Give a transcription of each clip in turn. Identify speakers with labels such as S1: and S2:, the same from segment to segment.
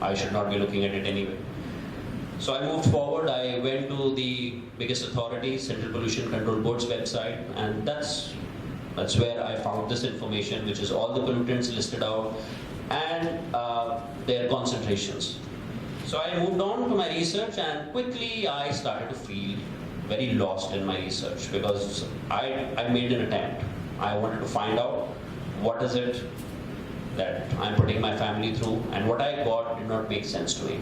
S1: I should not be looking at it anyway. So I moved forward. I went to the biggest authority, Central Pollution Control Board's website, and that's where I found this information, which is all the pollutants listed out and their concentrations. So I moved on to my research, and quickly I started to feel very lost in my research, because I made an attempt. I wanted to find out what is it that I'm putting my family through, and what I got did not make sense to me.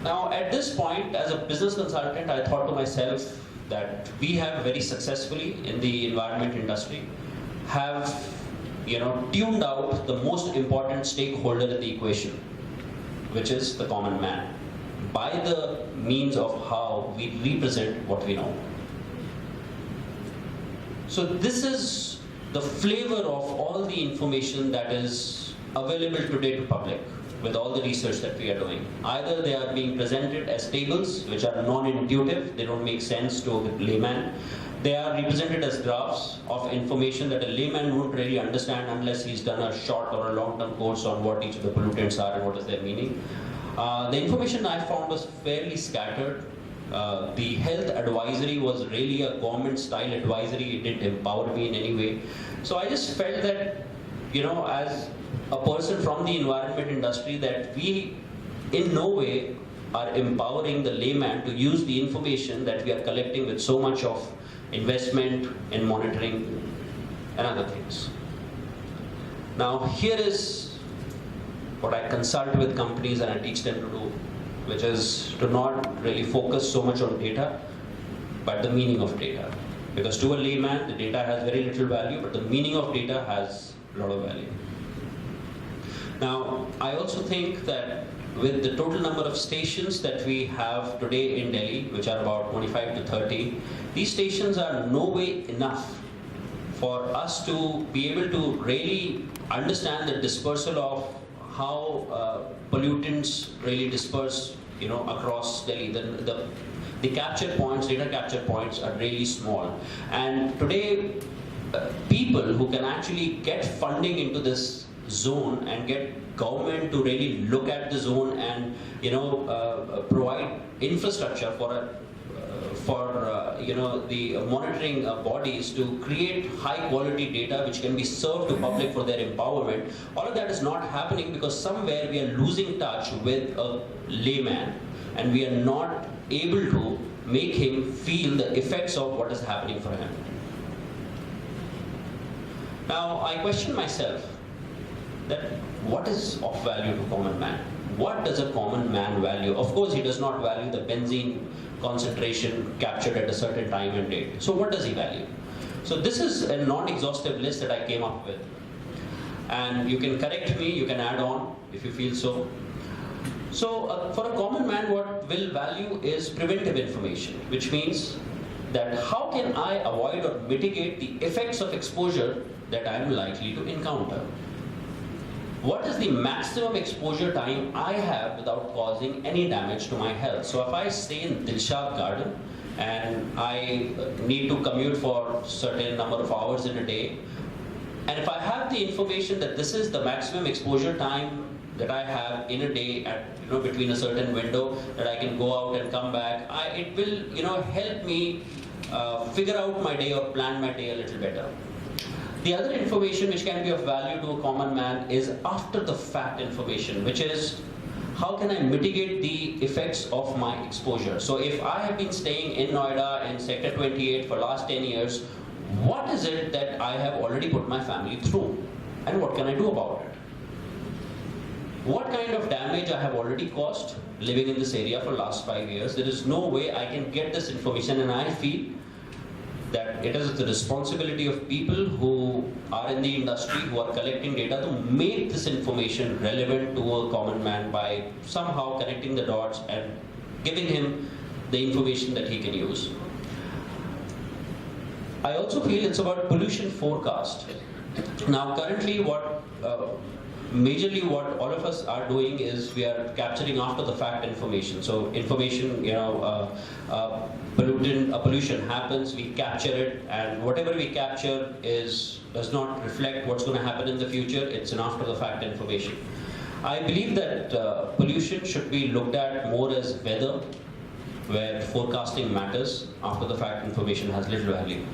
S1: Now at this point, as a business consultant, I thought to myself that we have very successfully in the environment industry have tuned out the most important stakeholder in the equation, which is the common man, by the means of how we represent what we know. So this is the flavor of all the information that is available today to public with all the research that we are doing. Either they are being presented as tables, which are non-intuitive, they don't make sense to a layman. They are represented as graphs of information that a layman won't really understand unless he's done a short or a long-term course on what each of the pollutants are and what is their meaning. The information I found was fairly scattered. The health advisory was really a government-style advisory. It didn't empower me in any way. So I just felt that, as a person from the environment industry, that we in no way are empowering the layman to use the information that we are collecting with so much of investment in monitoring and other things. Now here is what I consult with companies and I teach them to do, which is to not really focus so much on data, but the meaning of data. Because to a layman, the data has very little value, but the meaning of data has a lot of value. Now, I also think that with the total number of stations that we have today in Delhi, which are about 25 to 30, these stations are no way enough for us to be able to really understand the dispersal of how pollutants really disperse, across Delhi. The capture points, data capture points are really small. And today, people who can actually get funding into this zone and get government to really look at the zone and provide infrastructure for the monitoring bodies to create high quality data which can be served to public for their empowerment. All of that is not happening because somewhere we are losing touch with a layman and we are not able to make him feel the effects of what is happening for him. Now I question myself that what is of value to common man? What does a common man value? Of course, he does not value the benzene concentration captured at a certain time and date. So what does he value? So this is a non-exhaustive list that I came up with. And you can correct me, you can add on if you feel so. So for a common man, what will value is preventive information, which means that how can I avoid or mitigate the effects of exposure that I am likely to encounter? What is the maximum exposure time I have without causing any damage to my health? So if I stay in Dilshad Garden and I need to commute for a certain number of hours in a day, and if I have the information that this is the maximum exposure time that I have in a day at between a certain window that I can go out and come back, it will help me figure out my day or plan my day a little better. The other information which can be of value to a common man is after the fact information, which is how can I mitigate the effects of my exposure. So if I have been staying in Noida in Sector 28 for last 10 years, what is it that I have already put my family through and what can I do about it? What kind of damage I have already caused living in this area for last 5 years? There is no way I can get this information, and I feel that it is the responsibility of people who are in the industry, who are collecting data, to make this information relevant to a common man by somehow connecting the dots and giving him the information that he can use. I also feel it's about pollution forecast. Now currently majorly what all of us are doing is we are capturing after the fact information. So information, pollution happens, we capture it, and whatever we capture does not reflect what's going to happen in the future. It's an after the fact information. I believe that pollution should be looked at more as weather, where forecasting matters. After the fact information has little value.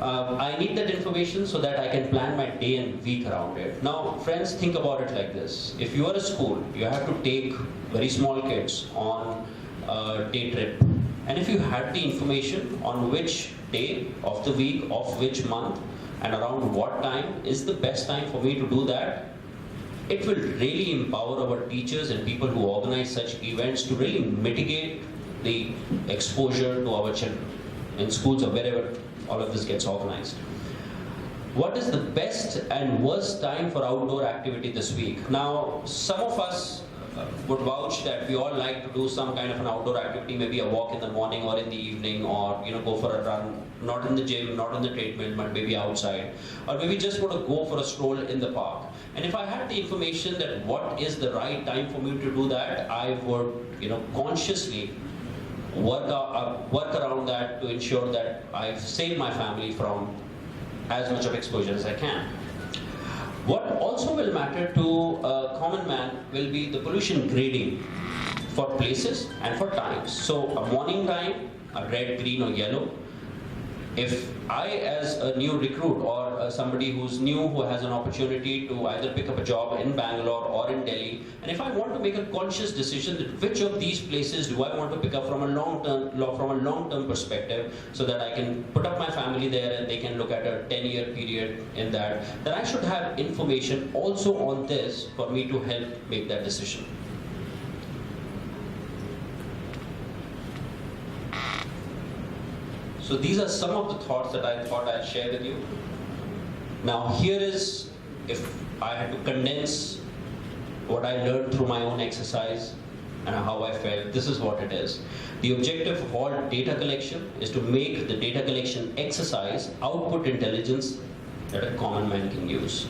S1: I need that information so that I can plan my day and week around it. Now, friends, think about it like this. If you are a school, you have to take very small kids on a day trip. And if you had the information on which day of the week, of which month, and around what time is the best time for me to do that, it will really empower our teachers and people who organize such events to really mitigate the exposure to our children in schools or wherever all of this gets organized. What is the best and worst time for outdoor activity this week? Now, some of us would vouch that we all like to do some kind of an outdoor activity, maybe a walk in the morning or in the evening, or go for a run, not in the gym, not on the treadmill, but maybe outside, or maybe just want to go for a stroll in the park. And if I had the information that what is the right time for me to do that, I would consciously work around that to ensure that I've saved my family from as much of exposure as I can. What also will matter to a common man will be the pollution grading for places and for times. So a morning time, a red, green or yellow. If I, as a new recruit or somebody who's new, who has an opportunity to either pick up a job in Bangalore or in Delhi, and if I want to make a conscious decision that which of these places do I want to pick up from a long-term perspective, so that I can put up my family there and they can look at a 10-year period in that, then I should have information also on this for me to help make that decision. So these are some of the thoughts that I thought I'd share with you. Now here is, if I had to condense what I learned through my own exercise and how I felt, this is what it is. The objective of all data collection is to make the data collection exercise output intelligence that a common man can use.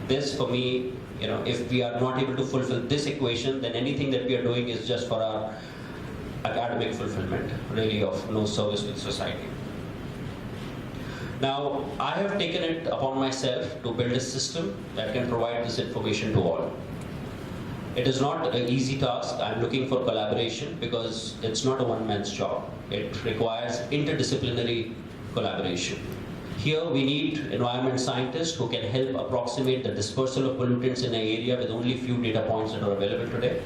S1: This, for me, if we are not able to fulfill this equation, then anything that we are doing is just for our academic fulfillment, really of no service with society. Now, I have taken it upon myself to build a system that can provide this information to all. It is not an easy task. I'm looking for collaboration because it's not a one-man's job. It requires interdisciplinary collaboration. Here we need environment scientists who can help approximate the dispersal of pollutants in an area with only few data points that are available today.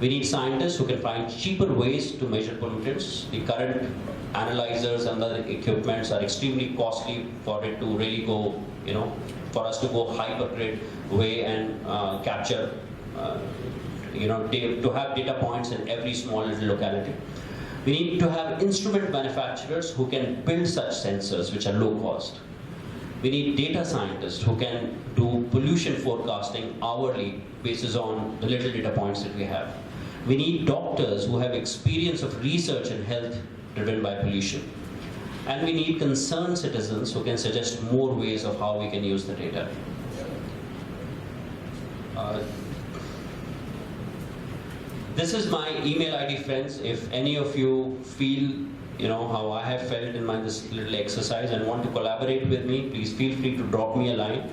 S1: We need scientists who can find cheaper ways to measure pollutants. The current analyzers and other equipments are extremely costly for it to really go, for us to go hypergrid way and capture, to have data points in every small little locality. We need to have instrument manufacturers who can build such sensors which are low cost. We need data scientists who can do pollution forecasting hourly based on the little data points that we have. We need doctors who have experience of research in health driven by pollution. And we need concerned citizens who can suggest more ways of how we can use the data. This is my email ID, friends. If any of you feel how I have felt in this little exercise and want to collaborate with me, please feel free to drop me a line.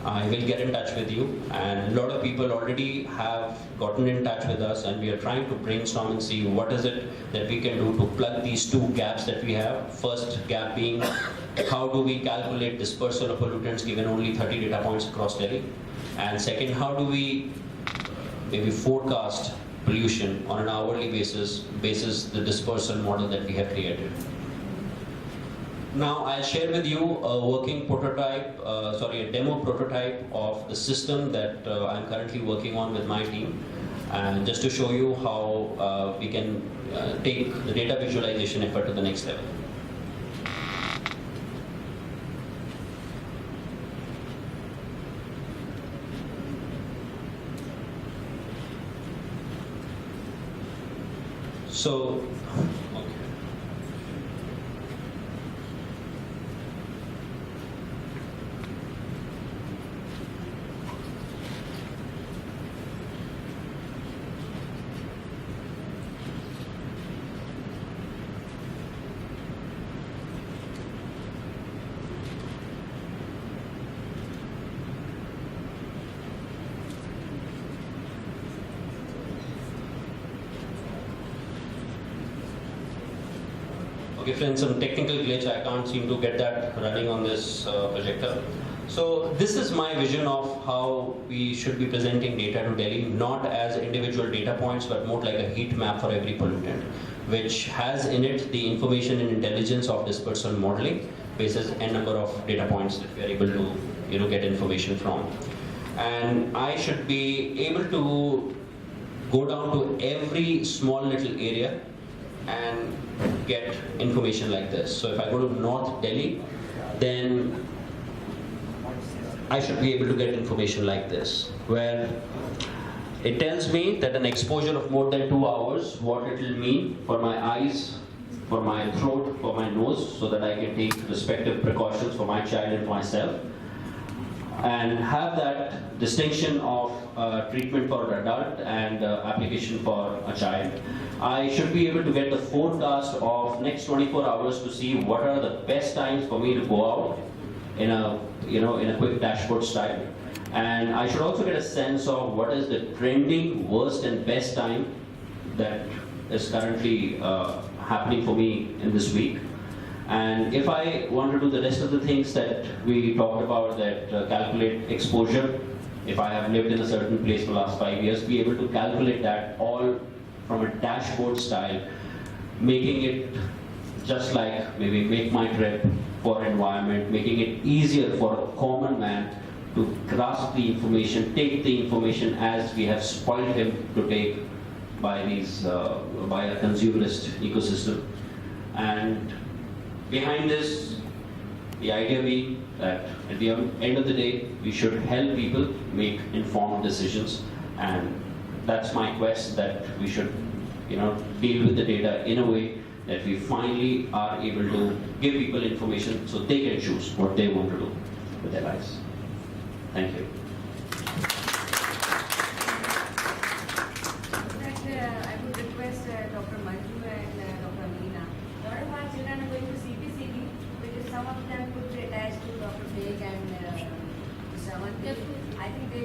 S1: I will get in touch with you, and a lot of people already have gotten in touch with us, and we are trying to brainstorm and see what is it that we can do to plug these two gaps that we have. First gap being, how do we calculate dispersal of pollutants given only 30 data points across Delhi? And second, how do we maybe forecast pollution on an hourly basis the dispersal model that we have created. Now I'll share with you a working prototype, a demo prototype of the system that I'm currently working on with my team, and just to show you how we can take the data visualization effort to the next level. So, okay. Okay friends, some technical glitch, I can't seem to get that running on this projector. So this is my vision of how we should be presenting data to Delhi, not as individual data points, but more like a heat map for every pollutant, which has in it the information and intelligence of dispersal modeling, basis n number of data points that we are able to get information from. And I should be able to go down to every small little area and get information like this. So if I go to North Delhi, then I should be able to get information like this, where it tells me that an exposure of more than 2 hours, what it will mean for my eyes, for my throat, for my nose, so that I can take respective precautions for my child and myself, and have that distinction of treatment for an adult and application for a child. I should be able to get the forecast of next 24 hours to see what are the best times for me to go out in a quick dashboard style. And I should also get a sense of what is the trending worst and best time that is currently happening for me in this week. And if I want to do the rest of the things that we talked about, that calculate exposure, if I have lived in a certain place for the last 5 years, be able to calculate that all from a dashboard style, making it just like maybe Make My Trip for environment, making it easier for a common man to grasp the information, take the information as we have spoiled him to take by these by a consumerist ecosystem. And behind this, the idea being that at the end of the day, we should help people make informed decisions, and that's my quest, that we should deal with the data in a way that we finally are able to give people information so they can choose what they want to do with their lives. Thank you.
S2: I would request Dr. Manju and Dr. Meena. A lot of our children are going to CPCB, because some of them could be attached to Dr. Beg and Sawan. I think they